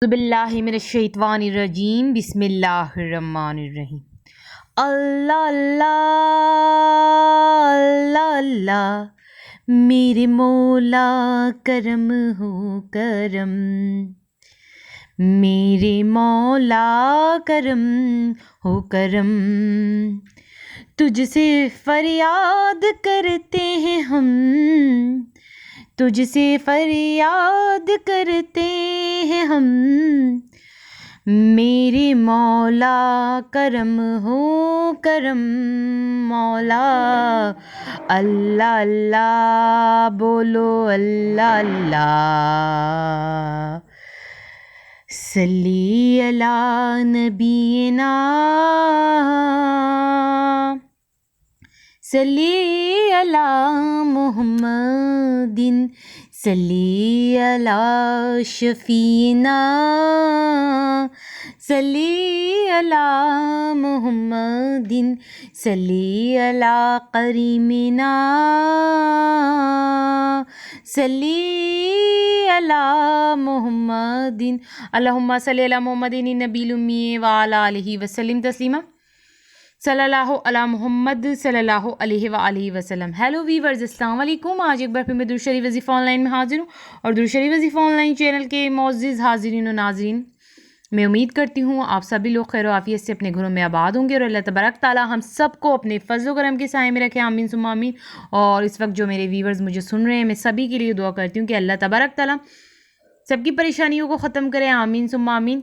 باللہ من الشیطان الرجیم بسم اللہ الرحمن الرحیم۔ اللہ اللہ اللہ اللہ میرے مولا کرم ہو کرم، میرے مولا کرم ہو کرم، تجھ سے فریاد کرتے ہیں ہم، تجھ سے فریاد کرتے ہیں ہم، میرے مولا کرم ہو کرم، مولا اللہ اللہ بولو اللہ اللہ، صلی علی نبینا، صلی علی محمد، صلی علی شفینا، صلی علی محمد، صلی علی کریمنا، صلی علی محمد، اللہم صلی علی محمد النبی الامی وعلی آلہ وسلم تسلیما، صلی اللہ علی محمد صلی اللہ علیہ وآلہ وسلم۔ ہیلو ویورز، السلام علیکم۔ آج ایک بار پھر میں درود شریف وظیفہ آن لائن میں حاضر ہوں، اور درود شریف وظیفہ آن لائن چینل کے معزز حاضرین و ناظرین، میں امید کرتی ہوں آپ سبھی لوگ خیر و عافیت سے اپنے گھروں میں آباد ہوں گے، اور اللہ تبارک تعالیٰ ہم سب کو اپنے فضل و کرم کے سائے میں رکھے، آمین ثم آمین۔ اور اس وقت جو میرے ویورز مجھے سن رہے ہیں، میں سبھی کے لیے دعا کرتی ہوں کہ اللہ تبارک تعالیٰ سب کی پریشانیوں کو ختم کرے، آمین ثم آمین۔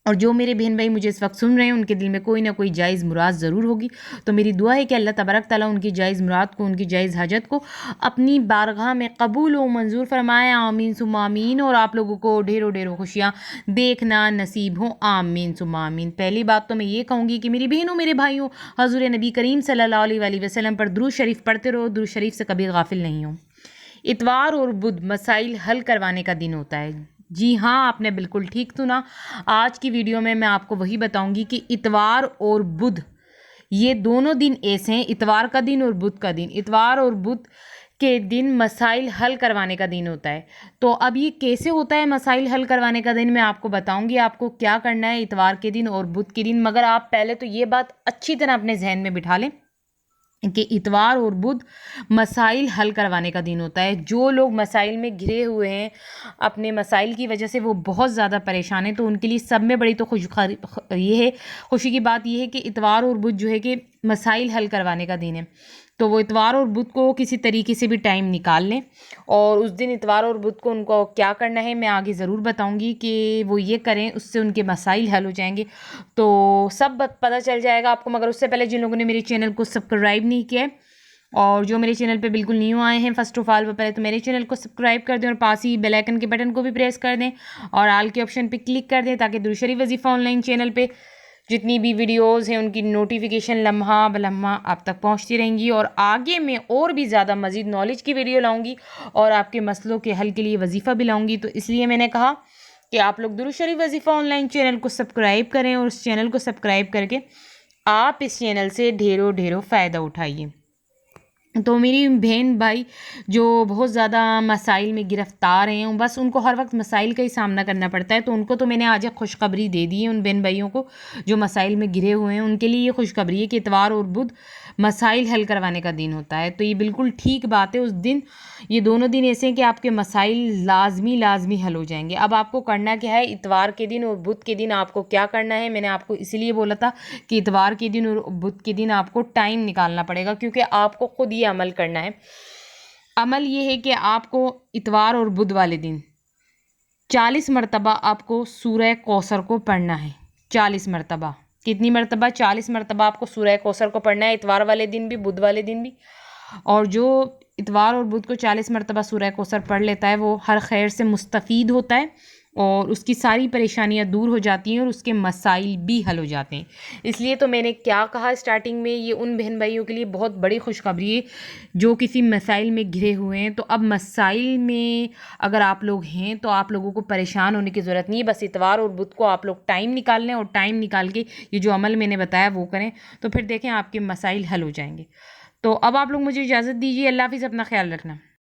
اور جو میرے بہن بھائی مجھے اس وقت سن رہے ہیں، ان کے دل میں کوئی نہ کوئی جائز مراد ضرور ہوگی، تو میری دعا ہے کہ اللہ تبارک تعالیٰ ان کی جائز مراد کو، ان کی جائز حاجت کو اپنی بارگاہ میں قبول و منظور فرمائے، آمین ثم آمین۔ اور آپ لوگوں کو ڈھیروں ڈھیروں خوشیاں دیکھنا نصیب ہوں، آمین ثم آمین۔ پہلی بات تو میں یہ کہوں گی کہ میری بہنوں میرے بھائیوں، حضور نبی کریم صلی اللہ علیہ وآلہ وسلم پر درود شریف پڑھتے رہو، درود شریف سے کبھی غافل نہیں ہو۔ اتوار اور بدھ مسائل حل کروانے کا دن ہوتا ہے۔ جی ہاں، آپ نے بالکل ٹھیک سنا۔ آج کی ویڈیو میں آپ کو وہی بتاؤں گی کہ اتوار اور بدھ یہ دونوں دن ایسے ہیں، اتوار کا دن اور بدھ کا دن، اتوار اور بدھ کے دن مسائل حل کروانے کا دن ہوتا ہے۔ تو اب یہ کیسے ہوتا ہے مسائل حل کروانے کا دن، میں آپ کو بتاؤں گی آپ کو کیا کرنا ہے اتوار کے دن اور بدھ کے دن، مگر آپ پہلے تو یہ بات اچھی طرح اپنے ذہن میں بٹھا لیں کہ اتوار اور بدھ مسائل حل کروانے کا دن ہوتا ہے۔ جو لوگ مسائل میں گھرے ہوئے ہیں، اپنے مسائل کی وجہ سے وہ بہت زیادہ پریشان ہیں، تو ان کے لیے سب میں بڑی تو خوشی کی بات یہ ہے کہ اتوار اور بدھ جو ہے کہ مسائل حل کروانے کا دن ہے۔ تو وہ اتوار اور بدھ کو کسی طریقے سے بھی ٹائم نکال لیں، اور اس دن اتوار اور بدھ کو ان کو کیا کرنا ہے میں آگے ضرور بتاؤں گی کہ وہ یہ کریں، اس سے ان کے مسائل حل ہو جائیں گے، تو سب پتہ چل جائے گا آپ کو۔ مگر اس سے پہلے جن لوگوں نے میرے چینل کو سبسکرائب نہیں کیا ہے، اور جو میرے چینل پہ بالکل نیو آئے ہیں، فرسٹ آف آل وہ پہلے تو میرے چینل کو سبسکرائب کر دیں، اور پاس ہی بیل آئیکن کے بٹن کو بھی پریس کر دیں، اور آل کے آپشن پہ کلک کر دیں، تاکہ درود شریف وظیفہ آن لائن چینل پہ جتنی بھی ویڈیوز ہیں ان کی نوٹیفیکیشن لمحہ بلمحہ آپ تک پہنچتی رہیں گی، اور آگے میں اور بھی زیادہ مزید نالج کی ویڈیو لاؤں گی، اور آپ کے مسئلوں کے حل کے لیے وظیفہ بھی لاؤں گی۔ تو اس لیے میں نے کہا کہ آپ لوگ درود شریف وظیفہ آن لائن چینل کو سبسکرائب کریں، اور اس چینل کو سبسکرائب کر کے آپ اس چینل سے ڈھیروں فائدہ اٹھائیے۔ تو میری بہن بھائی جو بہت زیادہ مسائل میں گرفتار ہیں، بس ان کو ہر وقت مسائل کا ہی سامنا کرنا پڑتا ہے، تو ان کو تو میں نے آج ایک خوشخبری دے دی ہے، ان بہن بھائیوں کو جو مسائل میں گھرے ہوئے ہیں ان کے لیے یہ خوشخبری ہے کہ اتوار اور بدھ مسائل حل کروانے کا دن ہوتا ہے۔ تو یہ بالکل ٹھیک بات ہے، اس دن یہ دونوں دن ایسے ہیں کہ آپ کے مسائل لازمی حل ہو جائیں گے۔ اب آپ کو کرنا کیا ہے، اتوار کے دن اور بدھ کے دن آپ کو کیا کرنا ہے، میں نے آپ کو اسی لیے بولا تھا کہ اتوار کے دن اور بدھ کے دن آپ کو ٹائم نکالنا پڑے گا، کیونکہ آپ کو خود یہ عمل کرنا ہے۔ عمل یہ ہے کہ آپ کو اتوار اور بدھ والے دن 40 مرتبہ آپ کو سورہ کوثر کو پڑھنا ہے، 40 مرتبہ۔ کتنی مرتبہ؟ 40 مرتبہ آپ کو سورہ کوثر کو پڑھنا ہے، اتوار والے دن بھی بدھ والے دن بھی۔ اور جو اتوار اور بدھ کو 40 مرتبہ سورہ کوثر پڑھ لیتا ہے وہ ہر خیر سے مستفید ہوتا ہے، اور اس کی ساری پریشانیاں دور ہو جاتی ہیں، اور اس کے مسائل بھی حل ہو جاتے ہیں۔ اس لیے تو میں نے کیا کہا اسٹارٹنگ میں، یہ ان بہن بھائیوں کے لیے بہت بڑی خوشخبری ہے جو کسی مسائل میں گھرے ہوئے ہیں۔ تو اب مسائل میں اگر آپ لوگ ہیں تو آپ لوگوں کو پریشان ہونے کی ضرورت نہیں ہے، بس اتوار اور بدھ کو آپ لوگ ٹائم نکال لیں، اور ٹائم نکال کے یہ جو عمل میں نے بتایا وہ کریں، تو پھر دیکھیں آپ کے مسائل حل ہو جائیں گے۔ تو اب آپ لوگ مجھے اجازت دیجیے، اللہ حافظ، اپنا خیال رکھنا۔